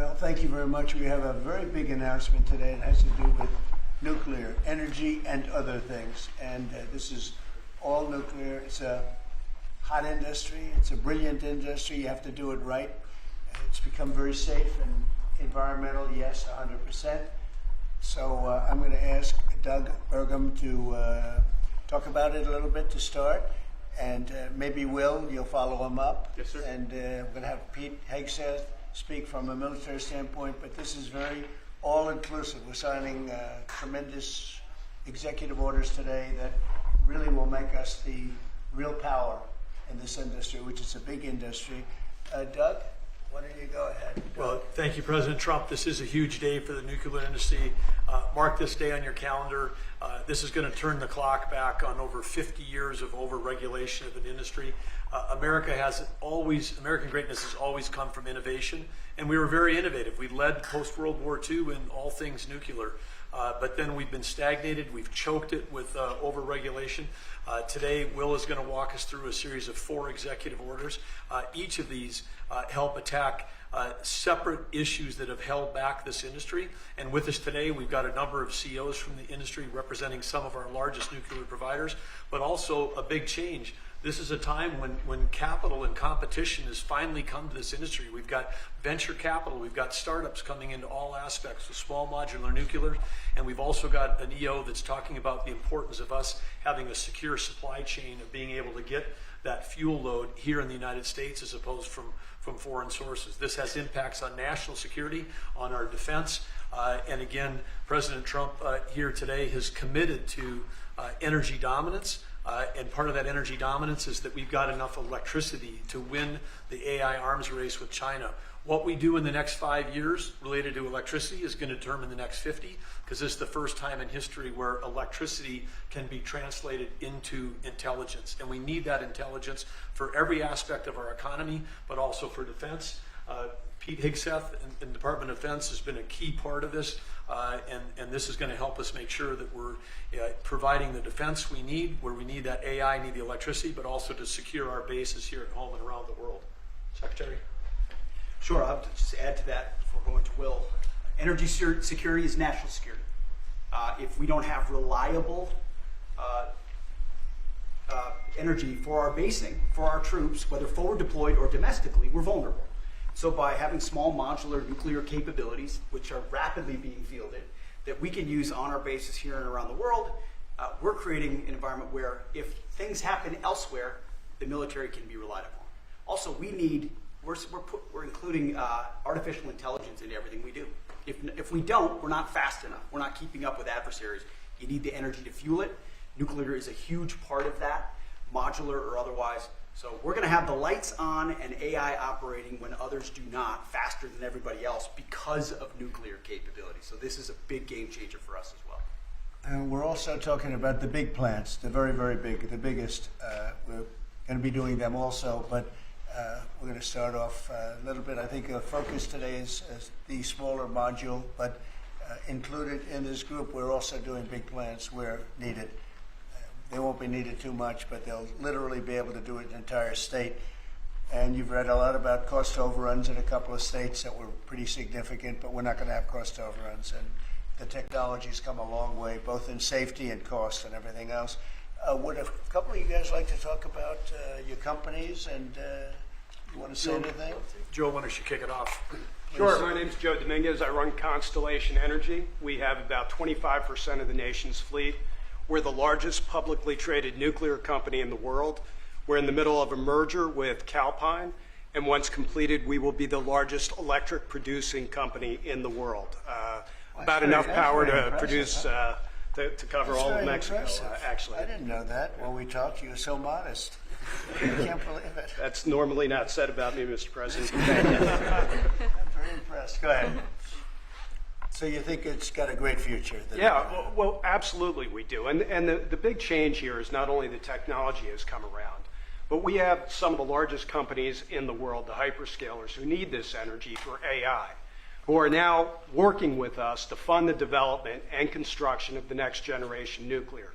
Well, thank you very much. We have a very big announcement today. It has to do with nuclear energy and other things. And this is all nuclear. It's a hot industry. It's a brilliant industry. You have to do it right. It's become very safe and environmental, yes, 100%. So I'm going to ask Doug Burgum to talk about it a little bit to start. And maybe Will, you'll follow him up. Yes, sir. And we're going to have Pete Hegseth speak from a military standpoint, but this is very all-inclusive. We're signing tremendous executive orders today that really will make us the real power in this industry, which is a big industry. Doug, why don't you go ahead? Well, thank you, President Trump. This is a huge day for the nuclear industry. Mark this day on your calendar. This is going to turn the clock back on over 50 years of over-regulation of an industry. American greatness has always come from innovation, and we were very innovative. We led post-World War II in all things nuclear, but then we've been stagnated. We've choked it with over-regulation. Today, Will is going to walk us through a series of 4 executive orders. Each of these help attack separate issues that have held back this industry. And with us today, we've got a number of CEOs from the industry representing some of our largest nuclear providers, but also a big change. This is a time when capital and competition has finally come to this industry. We've got venture capital, we've got startups coming into all aspects of small modular nuclear, and we've also got an EO that's talking about the importance of us having a secure supply chain of being able to get that fuel load here in the United States as opposed from foreign sources. This has impacts on national security, on our defense, and again, President Trump here today has committed to energy dominance. And part of that energy dominance is that we've got enough electricity to win the AI arms race with China. What we do in the next 5 years related to electricity is going to determine the next 50, because this is the first time in history where electricity can be translated into intelligence. And we need that intelligence for every aspect of our economy, but also for defense. Pete Hegseth in the Department of Defense has been a key part of this, and this is going to help us make sure that we're providing the defense we need, where we need that AI, need the electricity, but also to secure our bases here at home and around the world. Secretary? Sure, I'll just add to that before going to Will. Energy security is national security. If we don't have reliable energy for our basing, for our troops, whether forward deployed or domestically, we're vulnerable. So by having small modular nuclear capabilities, which are rapidly being fielded, that we can use on our bases here and around the world, we're creating an environment where if things happen elsewhere, the military can be relied upon. Also, we're including artificial intelligence into everything we do. If we don't, we're not fast enough. We're not keeping up with adversaries. You need the energy to fuel it. Nuclear is a huge part of that, modular or otherwise. So we're going to have the lights on and AI operating when others do not, faster than everybody else because of nuclear capability. So this is a big game changer for us as well. And we're also talking about the big plants, the very, very big, the biggest. We're going to be doing them also, but we're going to start off a little bit. I think the focus today is the smaller module, but included in this group, we're also doing big plants where needed. They won't be needed too much, but they'll literally be able to do it in an entire state. And you've read a lot about cost overruns in a couple of states that were pretty significant, but we're not going to have cost overruns. And the technology's come a long way, both in safety and cost and everything else. Would a couple of you guys like to talk about your companies, and you want to say anything? Joe, why don't you kick it off? Sure. My name's Joe Dominguez. I run Constellation Energy. We have about 25% of the nation's fleet. We're the largest publicly traded nuclear company in the world. We're in the middle of a merger with Calpine, and once completed, we will be the largest electric producing company in the world. About enough power to produce, to cover all of Mexico, actually. I didn't know that. When we talked, you were so modest. I can't believe it. That's normally not said about me, Mr. President. I'm very impressed. Go ahead. So you think it's got a great future? Yeah, well, absolutely we do. And the big change here is not only the technology has come around, but we have some of the largest companies in the world, the hyperscalers, who need this energy for AI, who are now working with us to fund the development and construction of the next generation nuclear.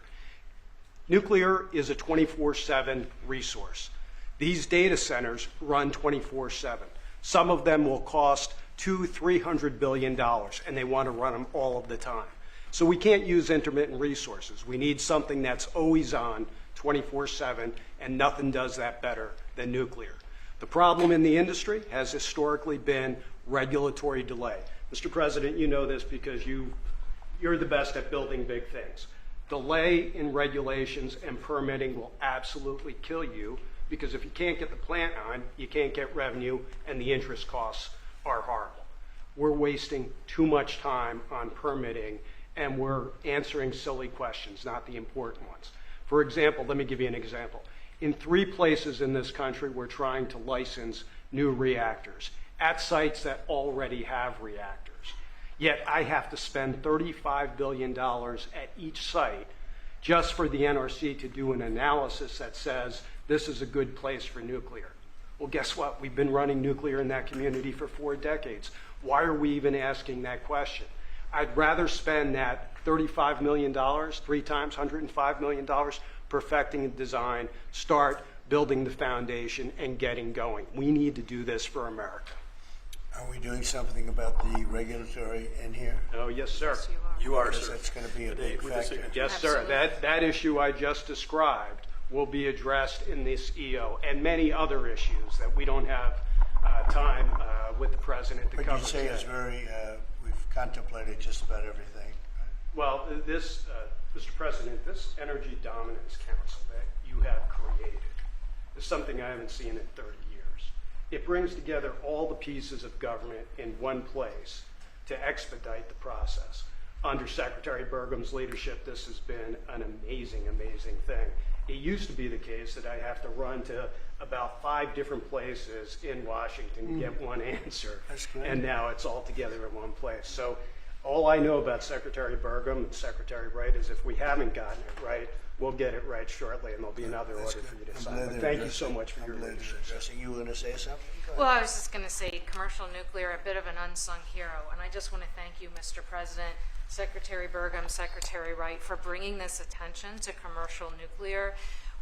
Nuclear is a 24/7 resource. These data centers run 24/7. Some of them will cost $200–300 billion, and they want to run them all of the time. So we can't use intermittent resources. We need something that's always on, 24/7, and nothing does that better than nuclear. The problem in the industry has historically been regulatory delay. Mr. President, you know this because you're the best at building big things. Delay in regulations and permitting will absolutely kill you, because if you can't get the plant on, you can't get revenue, and the interest costs are horrible. We're wasting too much time on permitting, and we're answering silly questions, not the important ones. For example, let me give you an example. In 3 places in this country, we're trying to license new reactors at sites that already have reactors. Yet I have to spend $35 billion at each site just for the NRC to do an analysis that says this is a good place for nuclear. Well, guess what? We've been running nuclear in that community for 4 decades. Why are we even asking that question? I'd rather spend that $35 million, 3 times $105 million, perfecting a design, start building the foundation, and getting going. We need to do this for America. Are we doing something about the regulatory in here? Oh, yes, sir. Yes, you are. Because that's going to be a big With the factor. signature. Yes, sir. That issue I just described will be addressed in this EO, and many other issues that we don't have time with the president to But cover you say today. it's very, we've contemplated just about everything. Right? Well, this, Mr. President, this Energy Dominance Council that you have created is something I haven't seen in 30 years. It brings together all the pieces of government in one place to expedite the process. Under Secretary Burgum's leadership, this has been an amazing, amazing thing. It used to be the case that I have to run to about 5 different places in Washington to get one answer. That's great. And now it's all together in one place. So all I know about Secretary Burgum and Secretary Wright is if we haven't gotten it right, we'll get it right shortly, and there'll be another That's order for good. you to I'm sign. glad But they're thank you addressing- so much for I'm your glad they're leadership. addressing. You were going to say something? Go ahead. Well, I was just going to say commercial nuclear, a bit of an unsung hero. And I just want to thank you, Mr. President, Secretary Burgum, Secretary Wright, for bringing this attention to commercial nuclear.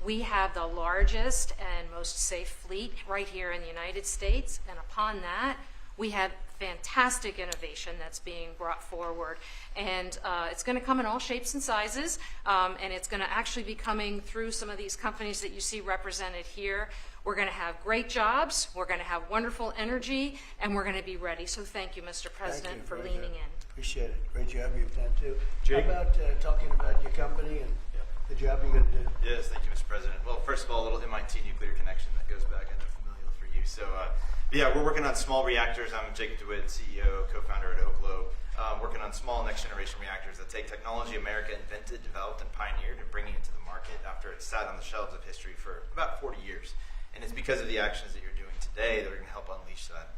We have the largest and most safe fleet right here in the United States. And upon that, we have fantastic innovation that's being brought forward. And it's going to come in all shapes and sizes. And it's going to actually be coming through some of these companies that you see represented here. We're going to have great jobs. We're going to have wonderful energy. And we're going to be ready. So thank you, Mr. President, for Very leaning good. in. Appreciate it. Great job you've done too. Jake? How about talking about your company and the job you're going to do? Yes, thank you, Mr. President. Well, first of all, a little MIT nuclear connection that goes back. I know familial for you. So, yeah, we're working on small reactors. I'm Jacob DeWitt, CEO, co-founder at Oklo. Working on small next-generation reactors that take technology America invented, developed, and pioneered and bringing it to the market after it sat on the shelves of history for about 40 years. And it's because of the actions that you're doing today that are going to help unleash that.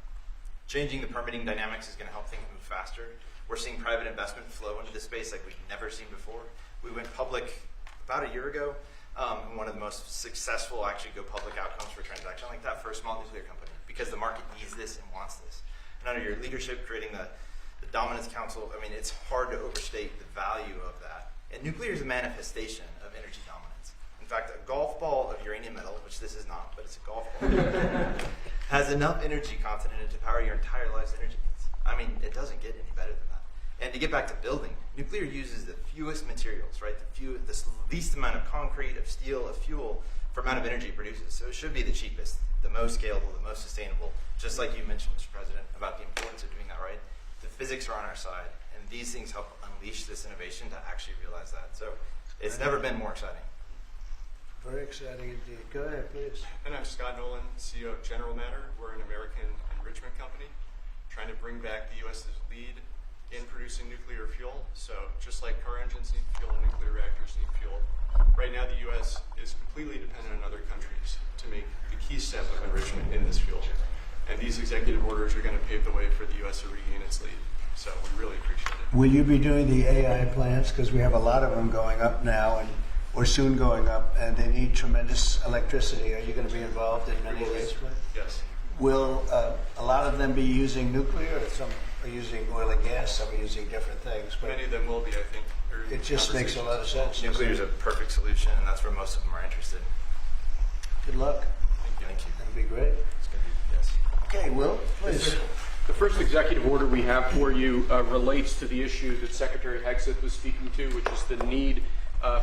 Changing the permitting dynamics is going to help things move faster. We're seeing private investment flow into this space like we've never seen before. We went public about a year ago, and one of the most successful actually go public outcomes for a transaction like that for a small nuclear company, because the market needs this and wants this. And under your leadership, creating the Dominance Council, I mean, it's hard to overstate the value of that. And nuclear is a manifestation of energy dominance. In fact, a golf ball of uranium metal, which this is not, but it's a golf ball, has enough energy content in it to power your entire life's energy needs. I mean, it doesn't get any better than that. And to get back to building, nuclear uses the fewest materials, right? The least amount of concrete, of steel, of fuel for amount of energy it produces. So it should be the cheapest, the most scalable, the most sustainable. Just like you mentioned, Mr. President, about the importance of doing that right. The physics are on our side, and these things help unleash this innovation to actually realize that. So it's never been more exciting. Very exciting indeed. Go ahead, please. And I'm Scott Nolan, CEO of General Matter. We're an American enrichment company trying to bring back the U.S.'s lead in producing nuclear fuel. So just like car engines need fuel, nuclear reactors need fuel. Right now, the U.S. is completely dependent on other countries to make the key step of enrichment in this fuel. And these executive orders are going to pave the way for the U.S. to regain its lead. So we really appreciate it. Will you be doing the AI plants? Because we have a lot of them going up now, and or soon going up, and they need tremendous electricity. Are you going to be involved in many of these plants? Yes. Will a lot of them be using nuclear, or some are using oil and gas, some are using different things? But Many of them will be, I think. Through it just makes a lot of sense. Nuclear is a perfect solution, and that's where most of them are interested. Good luck. Thank you. That'll be great. It's going to be, yes. Okay, Will, please. The first executive order we have for you relates to the issue that Secretary Hegseth was speaking to, which is the need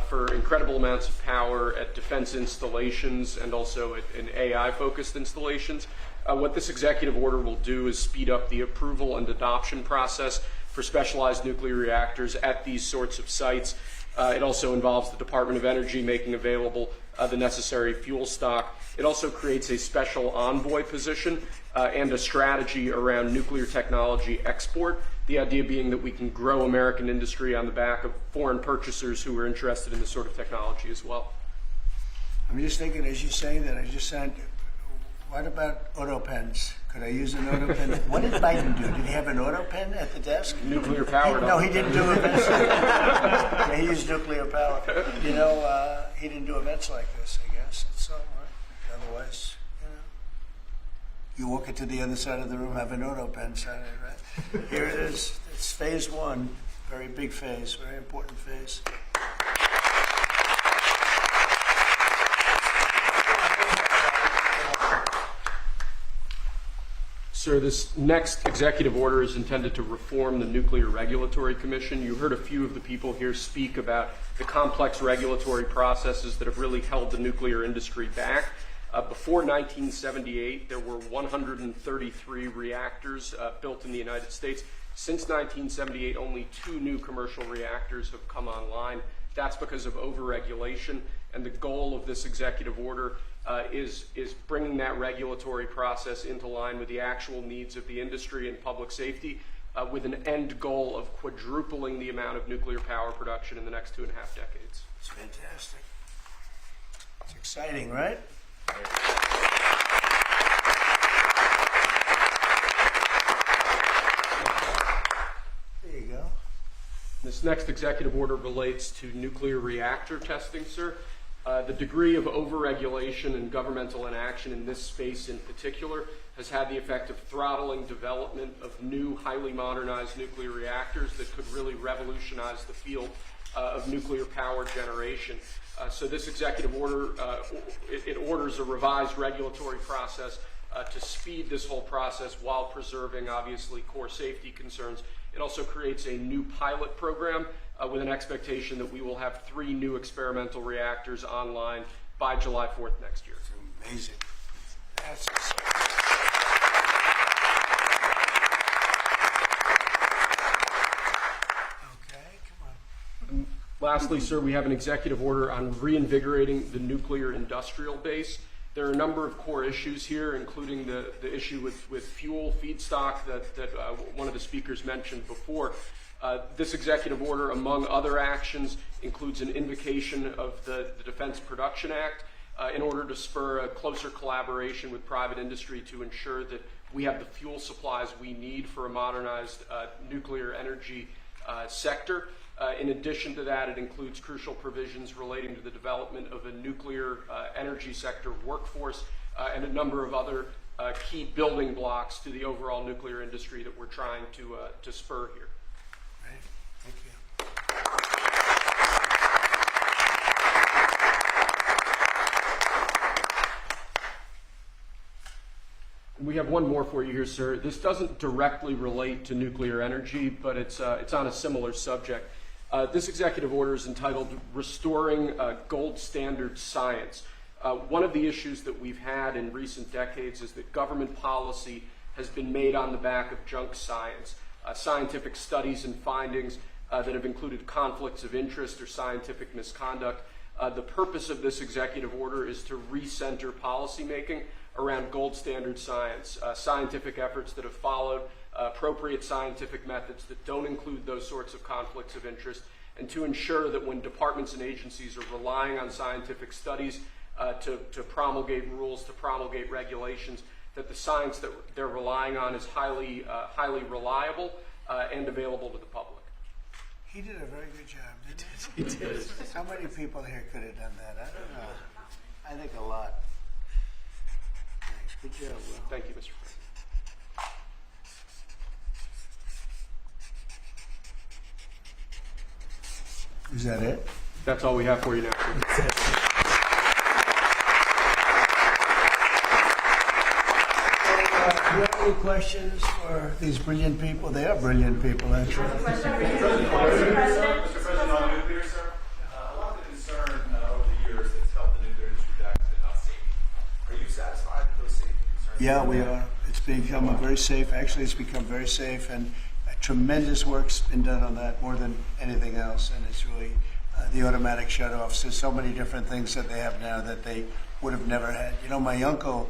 for incredible amounts of power at defense installations and also in AI-focused installations. What this executive order will do is speed up the approval and adoption process for specialized nuclear reactors at these sorts of sites. It also involves the Department of Energy making available the necessary fuel stock. It also creates a special envoy position and a strategy around nuclear technology export, the idea being that we can grow American industry on the back of foreign purchasers who are interested in this sort of technology as well. I'm just thinking, as you're saying that, I just said, what about auto pens? Could I use an auto pen? What did Biden do? Did he have an auto pen at the desk? Nuclear powered. No, he didn't do events like that. Yeah, he used nuclear power. You know, he didn't do events like this, I guess. It's all right. Otherwise, you walk it to the other side of the room, have an auto pen sign it, right? Here it is. It's phase one. Very big phase, very important phase. Sir, this next executive order is intended to reform the Nuclear Regulatory Commission. You heard a few of the people here speak about the complex regulatory processes that have really held the nuclear industry back. Before 1978, there were 133 reactors built in the United States. Since 1978, only 2 new commercial reactors have come online. That's because of overregulation, and the goal of this executive order is bringing that regulatory process into line with the actual needs of the industry and public safety, with an end goal of quadrupling the amount of nuclear power production in the next 2.5 decades. It's fantastic. It's exciting, right? There you go. This next executive order relates to nuclear reactor testing, sir. The degree of overregulation and governmental inaction in this space in particular has had the effect of throttling development of new, highly modernized nuclear reactors that could really revolutionize the field of nuclear power generation. So this executive order, it orders a revised regulatory process to speed this whole process while preserving, obviously, core safety concerns. It also creates a new pilot program with an expectation that we will have 3 new experimental reactors online by July 4th next year. It's amazing. That's exciting. Okay, come on. Lastly, sir, we have an executive order on reinvigorating the nuclear industrial base. There are a number of core issues here, including the issue with fuel feedstock that one of the speakers mentioned before. This executive order, among other actions, includes an invocation of the Defense Production Act in order to spur a closer collaboration with private industry to ensure that we have the fuel supplies we need for a modernized nuclear energy sector. In addition to that, it includes crucial provisions relating to the development of a nuclear energy sector workforce and a number of other key building blocks to the overall nuclear industry that we're trying to spur here. Right. Thank you. We have one more for you here, sir. This doesn't directly relate to nuclear energy, but it's on a similar subject. This executive order is entitled Restoring Gold Standard Science. One of the issues that we've had in recent decades is that government policy has been made on the back of junk science. Scientific studies and findings that have included conflicts of interest or scientific misconduct. The purpose of this executive order is to recenter policymaking around gold standard science, scientific efforts that have followed appropriate scientific methods that don't include those sorts of conflicts of interest, and to ensure that when departments and agencies are relying on scientific studies to promulgate rules, to promulgate regulations, that the science that they're relying on is highly reliable and available to the public. He did a very good job, didn't he? He did. How many people here could have done that? I don't know. I think a lot. Thanks. Good job, Will. Thank you, Mr. President. Is that it? That's all we have for you now. Will, Any questions for these brilliant people? They are brilliant people, actually. Mr. President, on nuclear, sir, a lot of the concern over the years that's helped the nuclear industry back has been about safety. Are you satisfied with those safety concerns? Yeah, we are. It's become a very safe, actually it's become very safe, and tremendous work's been done on that, more than anything else, and it's really the automatic shutoffs. There's so many different things that they have now that they would have never had. You know, my uncle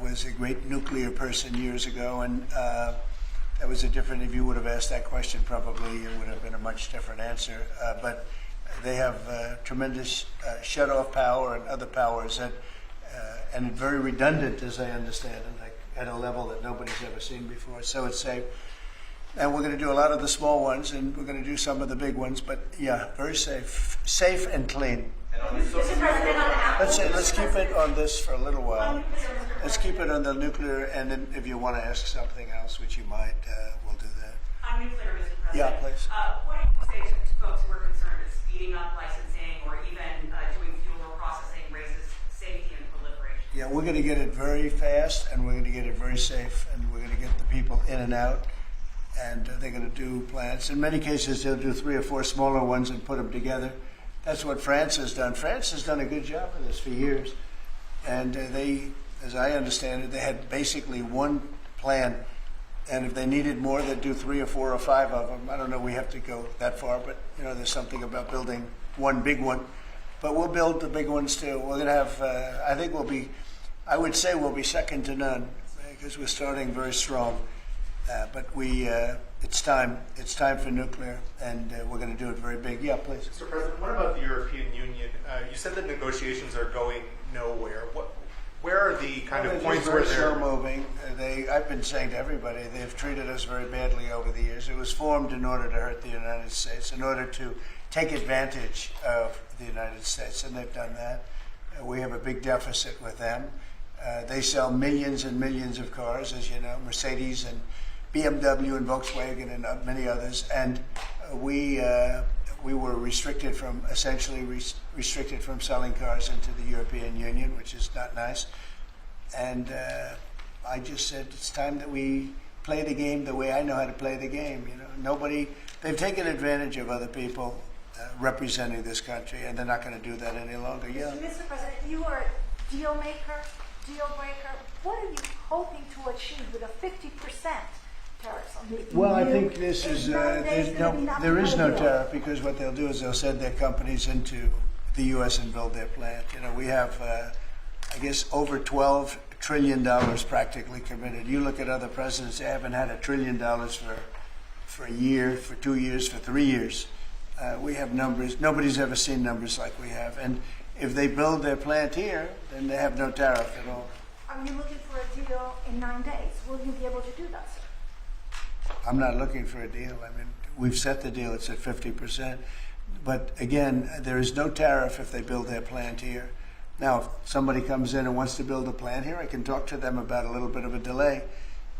was a great nuclear person years ago, and that was a different, if you would have asked that question, probably it would have been a much different answer. But they have tremendous shut-off power and other powers that, and very redundant, as I understand it, like at a level that nobody's ever seen before. So it's safe. And we're going to do a lot of the small ones, and we're going to do some of the big ones. But yeah, very safe and clean. And on Mr. President, on Apple. Let's keep it on this for a little while. Let's keep it on the nuclear, and then if you want to ask something else, which you might, we'll do that. On nuclear, Mr. President. Yeah, please. What do you say to folks who are concerned that speeding up licensing or even doing fuel processing raises safety and proliferation? Yeah, we're going to get it very fast, and we're going to get it very safe, and we're going to get the people in and out, and they're going to do plants. In many cases, they'll do 3 or 4 smaller ones and put them together. That's what France has done. France has done a good job of this for years, and they, as I understand it, they had basically one plan, and if they needed more, they'd do 3 or 4 or 5 of them. I don't know, we have to go that far, but you know, there's something about building one big one. But we'll build the big ones too. We're going to have, I think I would say we'll be second to none, because we're starting very strong. But it's time for nuclear, and we're going to do it very big. Yeah, please. Mr. President, what about the European Union? You said that negotiations are going nowhere. Where are the kind of points where they're they're slow moving? I've been saying to everybody, they've treated us very badly over the years. It was formed in order to hurt the United States, in order to take advantage of the United States, and they've done that. We have a big deficit with them. They sell millions and millions of cars, as you know, Mercedes and BMW and Volkswagen and many others, and we were restricted from selling cars into the European Union, which is not nice. And I just said it's time that we play the game the way I know how to play the game. You know, they've taken advantage of other people representing this country, and they're not going to do that any longer. Yeah. Mr. President, you are a deal maker, deal breaker. What are you hoping to achieve with a 50% tariffs on the EU? Well, I think this is there is no tariff, because what they'll do is they'll send their companies into the U.S. and build their plant. You know, we have, I guess, over $12 trillion practically committed. You look at other presidents; they haven't had $1 trillion for a year, for 2 years, for 3 years. We have numbers. Nobody's ever seen numbers like we have. And if they build their plant here, then they have no tariff at all. Are you looking for a deal in 9 days? Will you be able to do that, sir? I'm not looking for a deal. I mean, we've set the deal. It's at 50%. But again, there is no tariff if they build their plant here. Now, if somebody comes in and wants to build a plant here, I can talk to them about a little bit of a delay.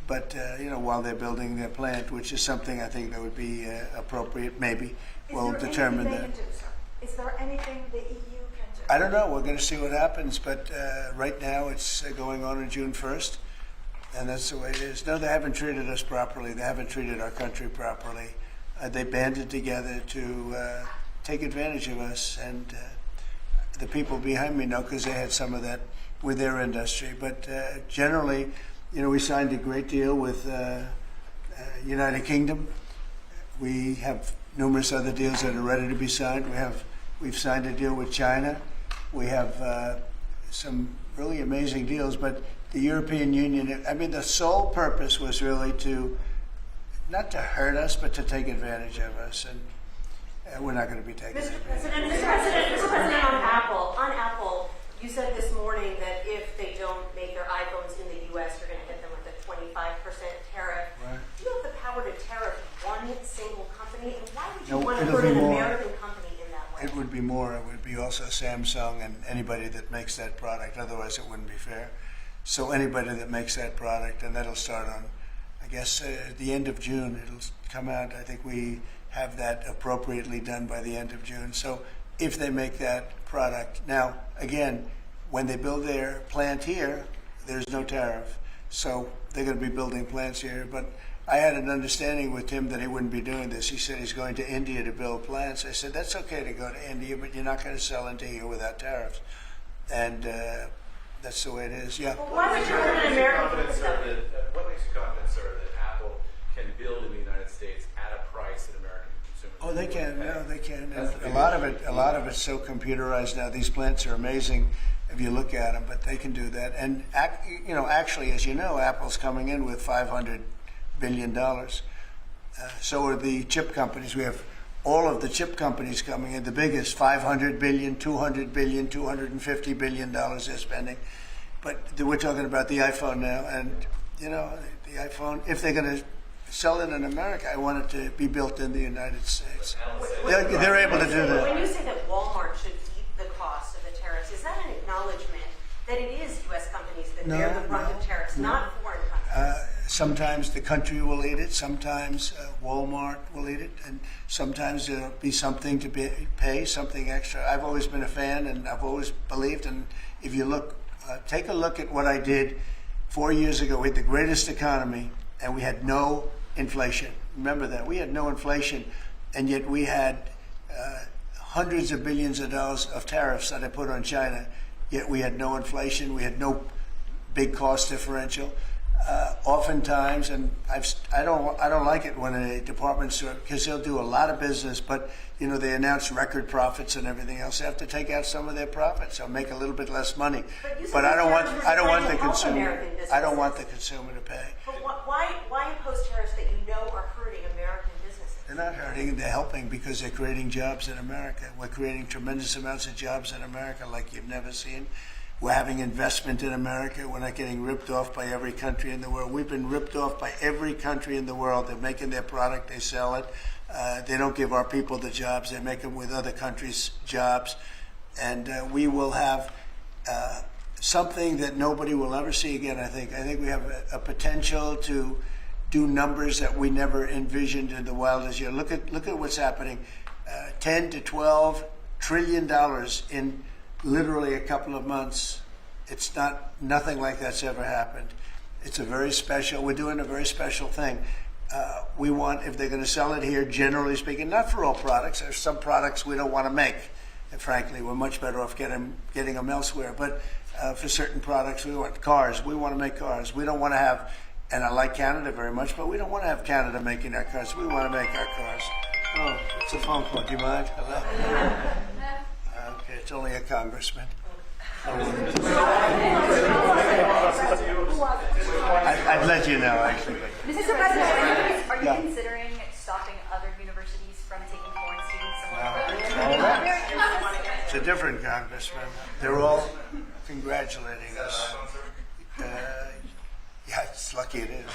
But, you know, while they're building their plant, which is something I think that would be appropriate, maybe, we'll determine that. Is there anything the EU can do? I don't know. We're going to see what happens. But right now it's going on June 1st. And that's the way it is. No, they haven't treated us properly. They haven't treated our country properly. They banded together to take advantage of us. And the people behind me know, because they had some of that with their industry. But generally, you know, we signed a great deal with United Kingdom. We have numerous other deals that are ready to be signed. We've signed a deal with China. We have some really amazing deals. But the European Union, I meon, the sole purpose was really not to hurt us, but to take advantage of us. And we're not going to be taking Mr. advantage. Mr. President, on Apple, you said this morning that if they don't make their iPhones in the U.S., you're going to hit them with a 25% tariff. Right. Do you have the power to tariff one single company? And why would you No, want to it'll hurt be an more. American company in that way? It would be more. It would be also Samsung and anybody that makes that product. Otherwise, it wouldn't be fair. So anybody that makes that product, and that'll start on, I guess, at the end of June. It'll come out. I think we have that appropriately done by the end of June. So if they make that product. Now, again, when they build their plant here, there's no tariff. So they're going to be building plants here. But I had an understanding with him that he wouldn't be doing this. He said he's going to India to build plants. I said, that's okay to go to India, but you're not going to sell into here without tariffs. And that's the way it is. Yeah. Well, why would you live in America? What makes you confident, sir, that Apple can build in the United States at a price that American consumers? Oh, they can. No, they can. And a lot of it's so computerized now. These plants are amazing if you look at them, but they can do that. And actually, as you know, Apple's coming in with $500 billion. So are the chip companies. We have all of the chip companies coming in. The biggest, $500 billion, $200 billion, $250 billion they're spending. But we're talking about the iPhone now, and the iPhone. If they're going to sell it in America, I want it to be built in the United States. They're able to do that. When you say that Walmart should eat the cost of the tariffs, is that an acknowledgement that it is U.S. companies that bear the brunt of tariffs, not foreign countries? Sometimes the country will eat it. Sometimes Walmart will eat it, and sometimes there'll be something to pay, something extra. I've always been a fan, and I've always believed. And if you look, take a look at what I did 4 years ago. We had the greatest economy, and we had no inflation. Remember that. We had no inflation, and yet we had hundreds of billions of dollars of tariffs that I put on China, yet we had no inflation. We had no big cost differential. Oftentimes, and I don't like it when a department store, because they'll do a lot of business, but they announce record profits and everything else. They have to take out some of their profits or make a little bit less money. But I don't want the consumer. I don't want the consumer to pay. But why impose tariffs that you know are hurting American businesses? They're not hurting. They're helping because they're creating jobs in America. We're creating tremendous amounts of jobs in America like you've never seen. We're having investment in America. We're not getting ripped off by every country in the world. We've been ripped off by every country in the world. They're making their product. They sell it. They don't give our people the jobs. They make them with other countries' jobs. And we will have something that nobody will ever see again, I think. I think we have a potential to do numbers that we never envisioned in the wildest year. Look at what's happening. 10 to 12 trillion dollars in literally a couple of months. It's nothing like that's ever happened. It's we're doing a very special thing. We want, if they're going to sell it here, generally speaking, not for all products. There's some products we don't want to make. And frankly, we're much better off getting them elsewhere. But for certain products, we want cars. We want to make cars. We don't want to have, and I like Canada very much, but we don't want to have Canada making our cars. We want to make our cars. Oh, it's a phone call. Do you mind? Hello? Okay, it's only a congressman. I'd let you know, actually. Mr. President, are you considering stopping other universities from taking foreign students? It's a different congressman. They're all congratulating us. Yeah, it's lucky it is.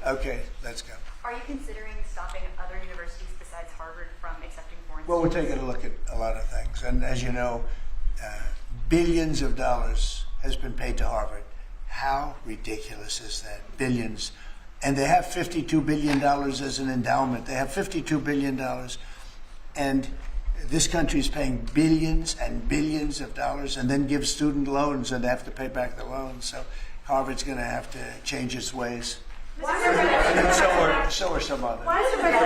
Okay, let's go. Are you considering stopping other universities besides Harvard from accepting foreign Well, we're students? taking a look at a lot of things. And as you know, billions of dollars has been paid to Harvard. How ridiculous is that? Billions. And they have $52 billion as an endowment. They have $52 billion. And this country is paying billions and billions of dollars and then gives student loans, and they have to pay back the loans. So Harvard's going to have to change its ways. And so are some others. Mr. President,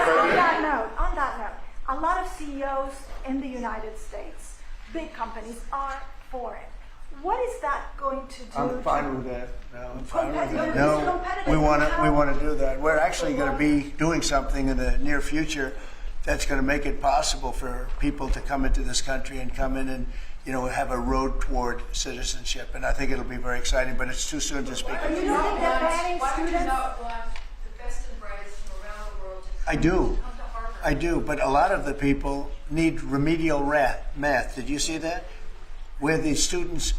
on that note, a lot of CEOs in the United States, big companies, are for it. What is that going to do? I'm fine with that. No, I'm fine with that. Competitive. No, we want to do that. We're actually going to be doing something in the near future that's going to make it possible for people to come into this country and come in and have a road toward citizenship. And I think it'll be very exciting, but it's too soon to speak. Are you looking at banning students? not want the best and brightest from around the world to I do. come to Harvard? I do, but a lot of the people need remedial math. Did you see that? Where the students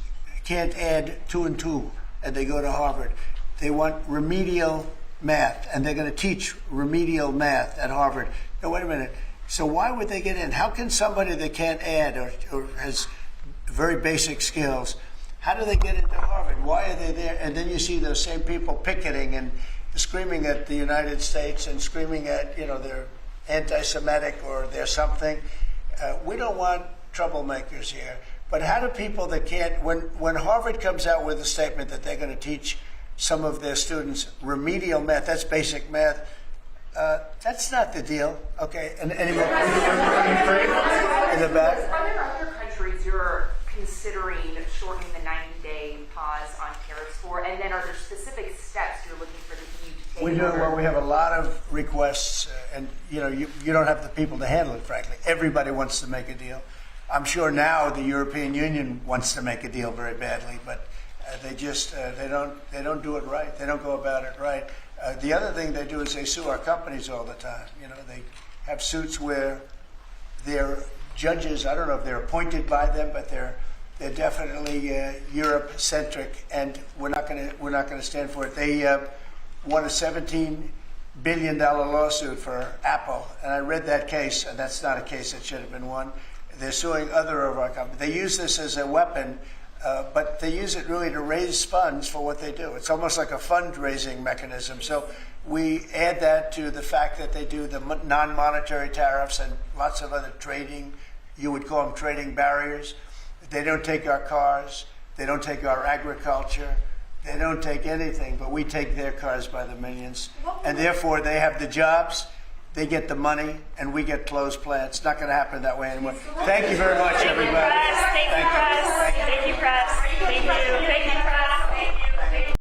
can't add 2 and 2 and they go to Harvard. They want remedial math, and they're going to teach remedial math at Harvard. Now, wait a minute. So why would they get in? How can somebody that can't add or has very basic skills, how do they get into Harvard? Why are they there? And then you see those same people picketing and screaming at the United States and screaming at, they're anti-Semitic or they're something. We don't want troublemakers here. But how do people that can't, when Harvard comes out with a statement that they're going to teach some of their students remedial math. That's basic math. That's not the deal. Okay, and any more? In the back. Are there other countries you're considering shortening the 90-day pause on tariffs for? And then are there specific steps you're looking for the EU to take? We do. Well, we have a lot of requests, and you don't have the people to handle it. Frankly, everybody wants to make a deal. I'm sure now the European Union wants to make a deal very badly, but they just they don't do it right. They don't go about it right. The other thing they do is they sue our companies all the time. They have suits where their judges, I don't know if they're appointed by them, but they're definitely Europe-centric, and we're not going to stand for it. They won a $17 billion lawsuit for Apple, and I read that case, and that's not a case that should have been won. They're suing other of our companies. They use this as a weapon, but they use it really to raise funds for what they do. It's almost like a fundraising mechanism. So we add that to the fact that they do the non-monetary tariffs and lots of other trading, you would call them trading barriers. They don't take our cars. They don't take our agriculture. They don't take anything, but we take their cars by the millions. And therefore, they have the jobs, they get the money, and we get closed plants. It's not going to happen that way anymore. Thank you very much, everybody. Thank you, press. Thank you, press. Thank you, press. Thank you, press.